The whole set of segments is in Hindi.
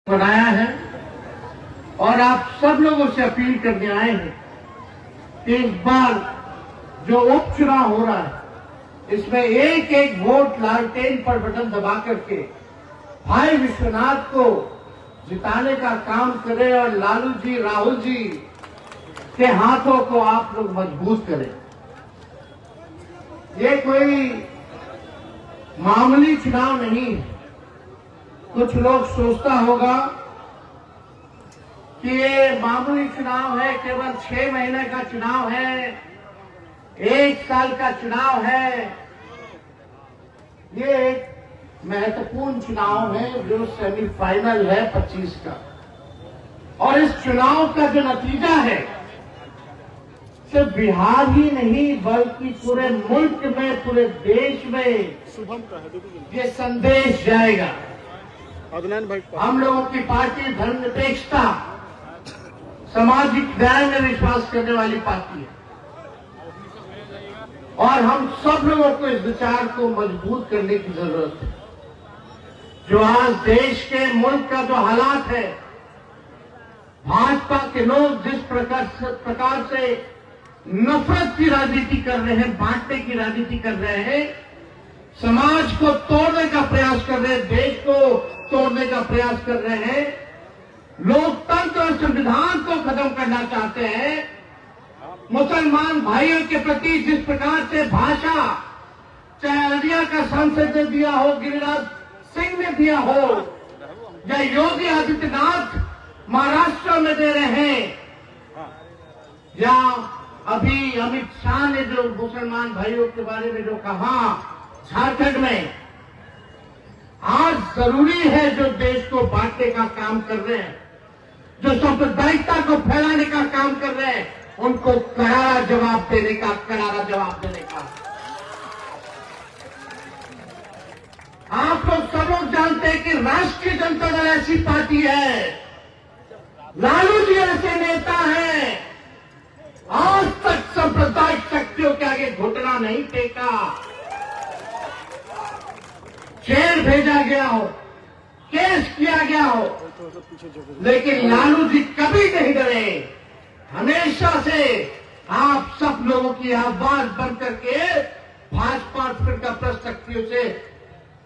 बनाया है और आप सब लोगों से अपील करने आए हैं कि इस बार जो उपचुनाव हो रहा है इसमें एक एक वोट लालटेन पर बटन दबा करके भाई विश्वनाथ को जिताने का काम करें और लालू जी राहुल जी के हाथों को आप लोग मजबूत करें। ये कोई मामूली चुनाव नहीं है। कुछ लोग सोचता होगा कि ये मामूली चुनाव है, केवल 6 महीने का चुनाव है, 1 साल का चुनाव है। ये एक महत्वपूर्ण चुनाव है जो सेमीफाइनल है 25 का, और इस चुनाव का जो नतीजा है सिर्फ बिहार ही नहीं बल्कि पूरे मुल्क में, पूरे देश में ये संदेश जाएगा। हम लोगों की पार्टी धर्मनिरपेक्षता, सामाजिक न्याय में विश्वास करने वाली पार्टी है और हम सब लोगों को इस विचार को मजबूत करने की जरूरत है। जो आज देश के मुल्क का जो हालात है, भाजपा के लोग जिस प्रकार से नफरत की राजनीति कर रहे हैं, बांटने की राजनीति कर रहे हैं, समाज को तोड़ने का प्रयास कर रहे हैं, देश को तोड़ने का प्रयास कर रहे हैं, लोकतंत्र और संविधान को खत्म करना चाहते हैं, मुसलमान भाइयों के प्रति जिस प्रकार से भाषा चाहे अररिया का सांसद ने दिया हो, गिरिराज सिंह ने दिया हो, या योगी आदित्यनाथ महाराष्ट्र में दे रहे हैं, या अभी अमित शाह ने जो मुसलमान भाइयों के बारे में जो कहा झारखंड में, आज जरूरी है जो देश को बांटने का काम कर रहे हैं, जो सांप्रदायिकता को फैलाने का काम कर रहे हैं, उनको करारा जवाब देने का, करारा जवाब देने का। आप लोग सब लोग जानते हैं कि राष्ट्रीय जनता दल ऐसी पार्टी है, लालू जी ऐसे नेता हैं, आज तक सांप्रदायिक शक्तियों के आगे घुटना नहीं टेका। जेल भेजा गया हो, केस किया गया हो, लेकिन लालू जी कभी नहीं डरे। हमेशा से आप सब लोगों की आवाज बन करके भाजपा फिरकाप्रस्त शक्तियों से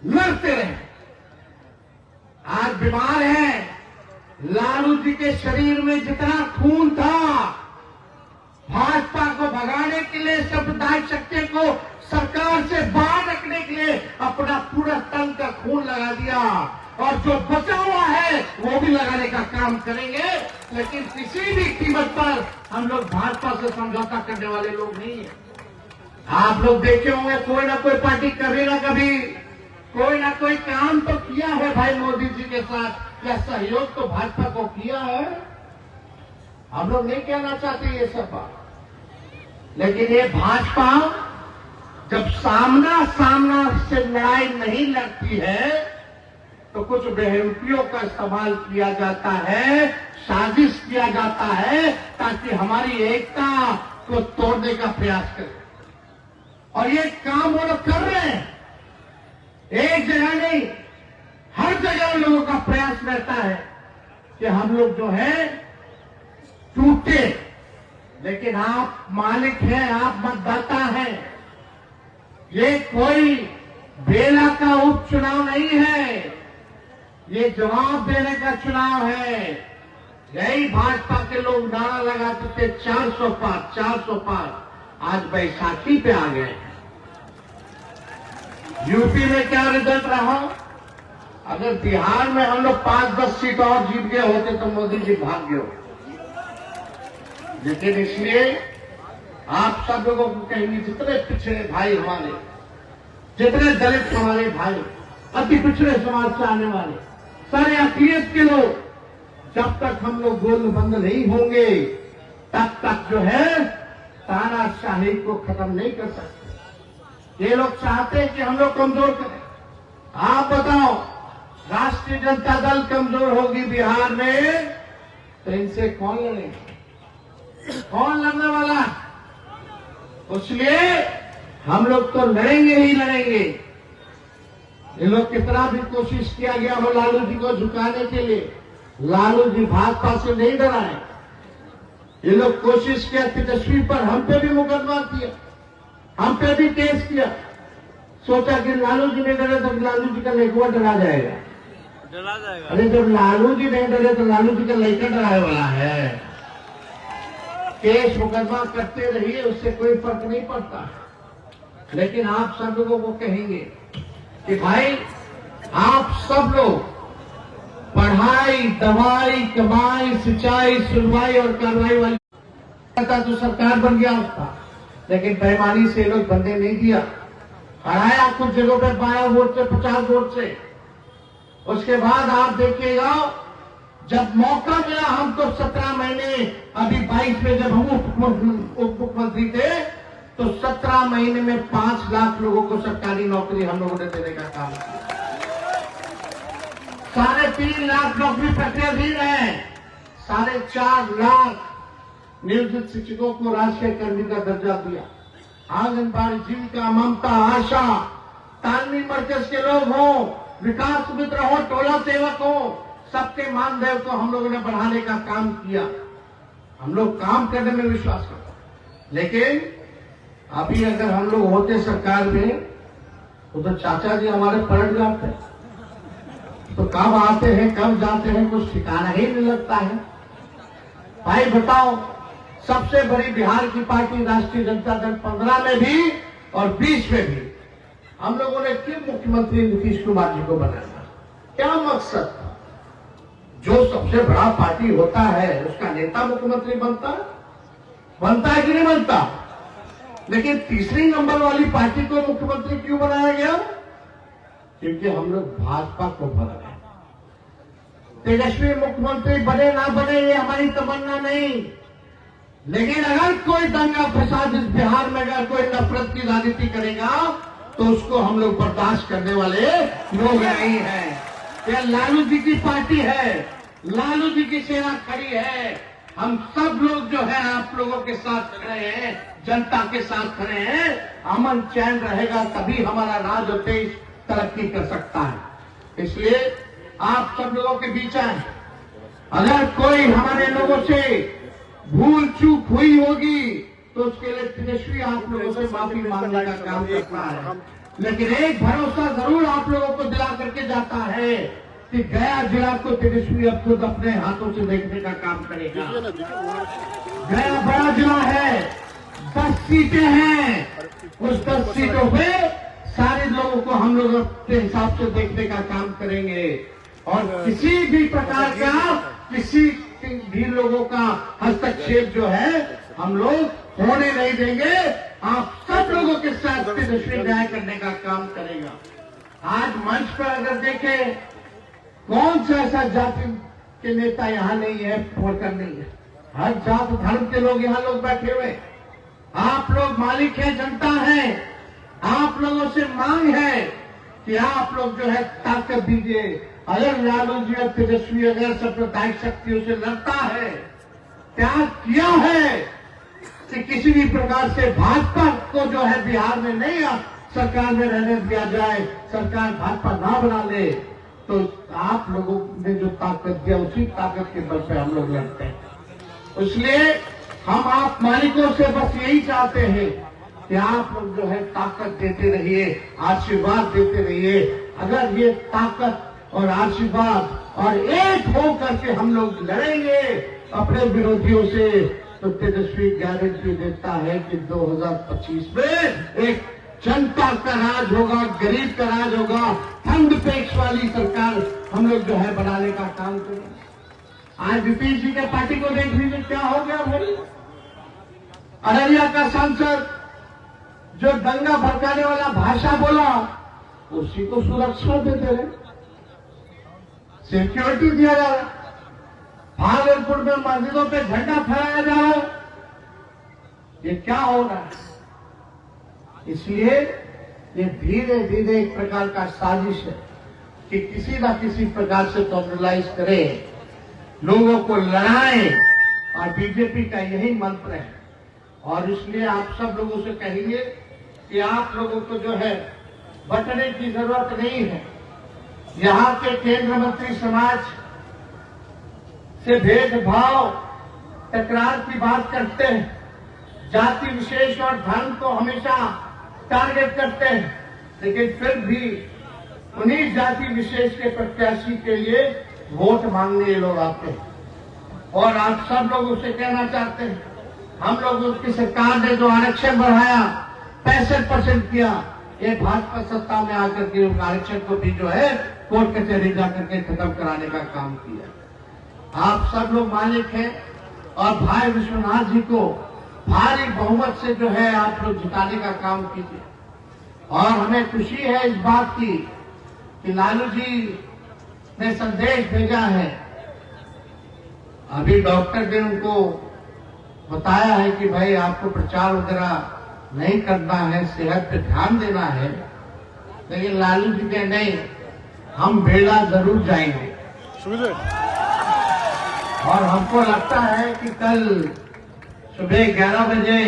लड़ते रहे। आज बीमार हैं, लालू जी के शरीर में जितना खून था, भाजपा को भगाने के लिए, सांप्रदायिक शक्ति को सरकार से बाहर रखने के लिए अपना पूरा तन का खून लगा दिया, और जो बचा हुआ है वो भी लगाने का काम करेंगे। लेकिन किसी भी कीमत पर हम लोग भाजपा से समझौता करने वाले लोग नहीं है। आप लोग देखे होंगे कोई ना कोई पार्टी कभी ना कभी कोई ना कोई काम तो किया है भाई मोदी जी के साथ, या सहयोग तो भाजपा को किया है। हम लोग नहीं कहना चाहते ये सब बात, लेकिन ये भाजपा जब सामना से लड़ाई नहीं लड़ती है तो कुछ बेहूदियों का इस्तेमाल किया जाता है, साजिश किया जाता है ताकि हमारी एकता को तोड़ने का प्रयास करें। और ये काम वो लोग कर रहे हैं, एक जगह नहीं, हर जगह उन लोगों का प्रयास रहता है कि हम लोग जो है टूटे। लेकिन आप मालिक हैं, आप मतदाता हैं। ये कोई बेला का उपचुनाव नहीं है, ये जवाब देने का चुनाव है। यही भाजपा के लोग नारा लगाते थे 400 पार, 400 पार। आज बैसाखी पे आ गए। यूपी में क्या रिजल्ट रहा? अगर बिहार में हम लोग 5-10 सीट और जीत गए होते तो मोदी जी भाग गए। लेकिन इसलिए आप सब लोगों को कहेंगे, जितने पिछड़े भाई हमारे, जितने दलित हमारे भाई, अति पिछड़े समाज से आने वाले सारे अखिलेश के लोग, जब तक हम लोग गोलबंद नहीं होंगे तब तक जो है तानाशाही को खत्म नहीं कर सकते। ये लोग चाहते हैं कि हम लोग कमजोर करें। आप बताओ, राष्ट्रीय जनता दल कमजोर होगी बिहार में तो इनसे कौन लड़ेगा? कौन लड़ने वाला? इसलिए हम लोग तो लड़ेंगे ही लड़ेंगे। ये लोग कितना भी कोशिश किया गया हो लालू जी को झुकाने के लिए, लालू जी भाजपा से नहीं डराए। ये लोग कोशिश किया तेजस्वी पर, हम पे भी मुकदमा किया, हम पे भी केस किया। सोचा कि लालू जी नहीं डरे तो लालू जी का लेखवा डरा जाएगा। अरे जब लालू जी नहीं डरे तो लालू जी का लड़का डराने वाला है। केस मुकदमा करते रहिए, उससे कोई फर्क नहीं पड़ता। लेकिन आप सब लोगों को कहेंगे कि भाई आप सब लोग पढ़ाई, दवाई, कमाई, सिंचाई, सुनवाई और कार्रवाई वाली तो सरकार बन गया उसका, लेकिन बेईमानी से लोग बनने नहीं दिया। हराया कुछ जगहों पे 12 वोट से, 50 वोट से। उसके बाद आप देखिएगा, जब मौका मिला हमको 17 महीने, अभी 22 में जब हम उप मुख्यमंत्री थे तो 17 महीने में 5 लाख लोगों को सरकारी नौकरी हम लोगों ने देने का काम किया। 3.5 लाख नौकरी प्रक्रियाधीन है। 4.5 लाख नियोजित शिक्षकों को राष्ट्रीय कर्मी का दर्जा दिया। आंगनबाड़ी, जीविका, ममता, आशा, तालमेल मरकज के लोग हों, विकास मित्र हो, टोला सेवक हो, सबके मानदेय को हम लोगों ने बढ़ाने का काम किया। हम लोग काम करने में विश्वास करते हैं। लेकिन अभी अगर हम लोग होते सरकार में तो चाचा जी हमारे पलट जाते, तो कब आते हैं कब जाते हैं कुछ ठिकाना ही नहीं लगता है। भाई बताओ, सबसे बड़ी बिहार की पार्टी राष्ट्रीय जनता दल 15 में भी और 20 में भी हम लोगों ने क्यों मुख्यमंत्री नीतीश कुमार जी को बनाया? क्या मकसद था? जो सबसे बड़ा पार्टी होता है उसका नेता मुख्यमंत्री बनता है कि नहीं बनता? लेकिन तीसरी नंबर वाली पार्टी को मुख्यमंत्री क्यों बनाया गया? क्योंकि हम लोग भाजपा को भर गए। तेजस्वी मुख्यमंत्री बने ना बने ये हमारी तमन्ना नहीं, लेकिन अगर कोई दंगा फसाद इस बिहार में अगर कोई नफरत की राजनीति करेगा तो उसको हम लोग बर्दाश्त करने वाले लोग नहीं हैं। यह लालू जी की पार्टी है, लालू जी की सेना खड़ी है। हम सब लोग जो है आप लोगों के साथ खड़े हैं, जनता के साथ खड़े हैं। अमन चैन रहेगा तभी हमारा राज्य और देश तरक्की कर सकता है। इसलिए आप सब लोगों के बीच आए, अगर कोई हमारे लोगों से भूल चूक हुई होगी तो उसके लिए तेजस्वी आप लोगों से माफी मांगने का काम करता है। लेकिन एक भरोसा जरूर आप लोगों को दिला करके जाता है कि गया जिला को तेजस्वी अब खुद अपने हाथों से देखने का काम करेगा। गया बड़ा जिला है, 10 सीटें हैं, उस 10 सीटों पे सारे लोगों को हम लोग अपने हिसाब से देखने का काम करेंगे और किसी भी प्रकार का किसी भी लोगों का हस्तक्षेप जो है हम लोग होने नहीं देंगे। आप सब लोगों के साथ तेजस्वी न्याय करने का काम करेगा। आज मंच पर अगर देखें, कौन सा ऐसा जाति के नेता यहाँ नहीं है, छोड़कर नहीं है। हर जात धर्म के लोग यहाँ लोग बैठे हुए। आप लोग मालिक हैं, जनता है। आप लोगों से मांग है कि आप लोग जो है ताकत दीजिए। अगर लालू जी और तेजस्वी अगर सांप्रदायिक शक्तियों से लड़ता है, त्याग किया है कि किसी भी प्रकार से भाजपा को जो है बिहार में नहीं सरकार में रहने दिया जाए, सरकार भाजपा ना बना ले, तो आप लोगों ने जो ताकत दिया उसी ताकत के बल पे हम लोग लड़ते हैं। इसलिए हम आप मालिकों से बस यही चाहते हैं कि आप लोग जो है ताकत देते रहिए, आशीर्वाद देते रहिए। अगर ये ताकत और आशीर्वाद और एक हो करके हम लोग लड़ेंगे अपने विरोधियों से, तो तेजस्वी गारंटी देता है कि 2025 में एक जनता का राज होगा, गरीब का राज होगा, फंड पेश वाली सरकार हम लोग जो है बनाने का काम करेंगे। आज नीतीश जी के पार्टी को देख लीजिए क्या हो गया भाई। अररिया का सांसद जो दंगा भड़काने वाला भाषा बोला, उसी को सुरक्षा देते रहे, सिक्योरिटी दिया जा रहा। भागलपुर में मस्जिदों पे झंडा फहराया जा रहा है। ये क्या हो रहा है? इसलिए ये धीरे धीरे एक प्रकार का साजिश है कि किसी न किसी प्रकार से कॉम्प्रोमाइज करें, लोगों को लड़ाएं, और बीजेपी का यही मंत्र है। और इसलिए आप सब लोगों से कहेंगे कि आप लोगों को जो है बचने की जरूरत नहीं है। यहाँ के केंद्र मंत्री समाज से भेदभाव तकरार की बात करते हैं, जाति विशेष और धर्म को हमेशा टारगेट करते हैं, लेकिन फिर भी उन्हीं जाति विशेष के प्रत्याशी के लिए वोट मांगने ये लोग आते हैं। और आप सब लोग उससे कहना चाहते हैं, हम लोग उसकी सरकार ने जो आरक्षण बढ़ाया 65% किया, ये भाजपा सत्ता में आकर के उस आरक्षण को भी जो है कोर्ट कचहरी जाकर के खत्म कराने का काम किया। आप सब लोग मालिक हैं और भाई विश्वनाथ जी को भारी बहुमत से जो है आप लोग जिताने का काम कीजिए। और हमें खुशी है इस बात की कि लालू जी ने संदेश भेजा है, अभी डॉक्टर ने उनको बताया है कि भाई आपको प्रचार वगैरह नहीं करना है, सेहत पे ध्यान देना है, लेकिन लालू जी के नहीं, हम बेला जरूर जाएंगे। और हमको लगता है कि कल सुबह 11 बजे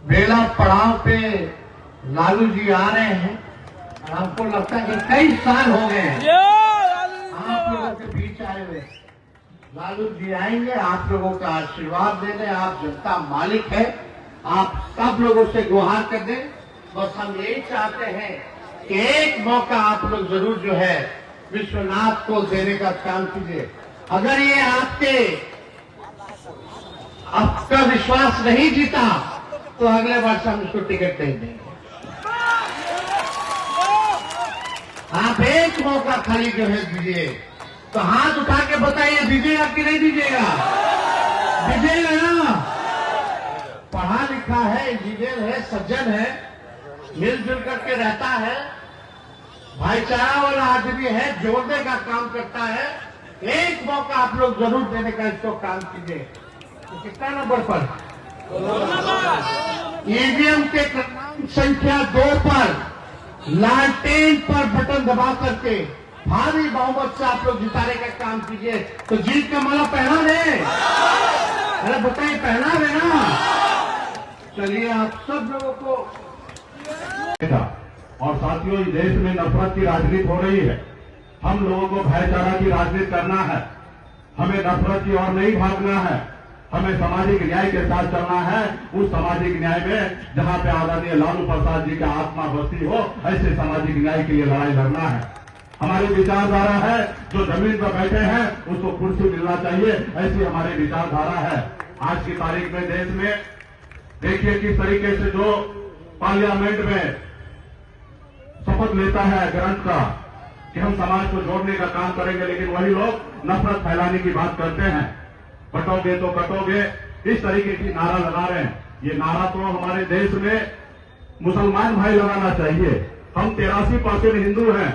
बेला पड़ाव पे लालू जी आ रहे हैं। और हमको लगता है कि कई साल हो गए हैं आप लोगों के बीच आए हुए। लालू जी आएंगे, आप लोगों का आशीर्वाद लेने। आप जनता मालिक है, आप सब लोगों से गुहार कर दें। बस हम यही चाहते हैं कि एक मौका आप लोग जरूर जो है विश्वनाथ को देने का काम कीजिए। अगर ये आपका विश्वास नहीं जीता तो अगले वर्ष हम इसको टिकट नहीं देंगे। आप एक मौका खाली जो है दीजिए, तो हाथ उठा के बताइए दीजिएगा कि नहीं दीजिएगा? दीजिएगा ना? पढ़ा लिखा है, इंजीनियर है, सज्जन है, मिलजुल करके रहता है, भाईचारा वाला आदमी है, जोड़ने का काम करता है। एक मौका आप लोग जरूर देने का इसको काम कीजिए। तो कितना नंबर पर? ईवीएम के संख्या 2 पर लालटेन पर बटन दबा करके भारी बहुमत से आप लोग जिताने का काम कीजिए। तो जीत का माला पहना दे, अरे बताइए पहना दे ना। चलिए आप सब लोगों को। और साथियों, इस देश में नफरत की राजनीति हो रही है। हम लोगों को भाईचारा की राजनीति करना है, हमें नफरत की ओर नहीं भागना है, हमें सामाजिक न्याय के साथ चलना है। उस सामाजिक न्याय में जहां पे आदरणीय लालू प्रसाद जी का आत्मा बसती हो, ऐसे सामाजिक न्याय के लिए लड़ाई लड़ना है। हमारी विचारधारा है, जो जमीन पर बैठे हैं उसको कुर्सी मिलना चाहिए, ऐसी हमारी विचारधारा है। आज की तारीख में देश में देखिए किस तरीके से जो पार्लियामेंट में शपथ लेता है ग्रंथ का कि हम समाज को जोड़ने का काम करेंगे, लेकिन वही लोग नफरत फैलाने की बात करते हैं। बटोगे तो कटोगे, इस तरीके की नारा लगा रहे हैं। ये नारा तो हमारे देश में मुसलमान भाई लगाना चाहिए। हम 83% हिंदू हैं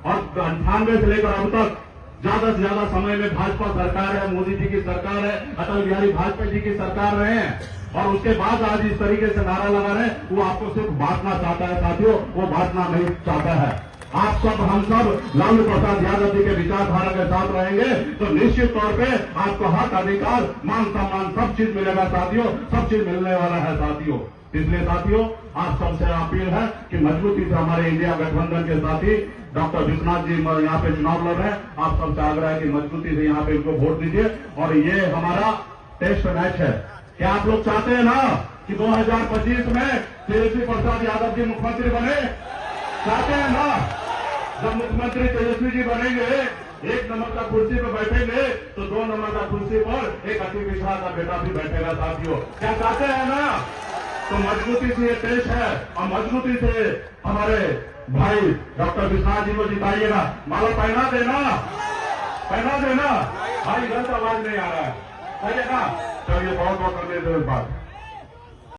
और 98 से लेकर अब तक ज्यादा से ज्यादा समय में भाजपा सरकार है, मोदी जी की सरकार है, अटल बिहारी वाजपेयी जी की सरकार रहे हैं। और उसके बाद आज इस तरीके से नारा लगा रहे हैं, वो आपको सिर्फ बांटना चाहता है साथियों, वो बांटना नहीं चाहता है। आप सब, हम सब लालू प्रसाद यादव जी के विचारधारा के साथ रहेंगे तो निश्चित तौर पे आपको हक, अधिकार, मान सम्मान सब चीज मिलेगा साथियों, सब चीज मिलने वाला है साथियों। इसलिए साथियों, आप सबसे अपील है कि मजबूती से हमारे इंडिया गठबंधन के साथी डॉक्टर विश्वनाथ जी यहाँ पे चुनाव लड़ रहे हैं। आप सबसे आग्रह है कि मजबूती से यहाँ पे इनको वोट दीजिए। और ये हमारा टेस्ट मैच है। क्या आप लोग चाहते हैं ना कि 2025 में तेजस्वी प्रसाद यादव जी मुख्यमंत्री बने? चाहते हैं ना? जब मुख्यमंत्री तेजस्वी जी बनेंगे, 1 नंबर का कुर्सी पर बैठेंगे तो 2 नंबर का कुर्सी पर एक अति मिश्रा का बेटा भी बैठेगा साथियों। क्या चाहते हैं ना? तो मजबूती से ये देश है और मजबूती से हमारे भाई डॉक्टर विश्वनाथ जी को जिताइएगा। माला पहना देना, पहना देना। भाई गलत आवाज नहीं आ रहा है, सही है ना? चलिए बहुत बहुत धन्यवाद।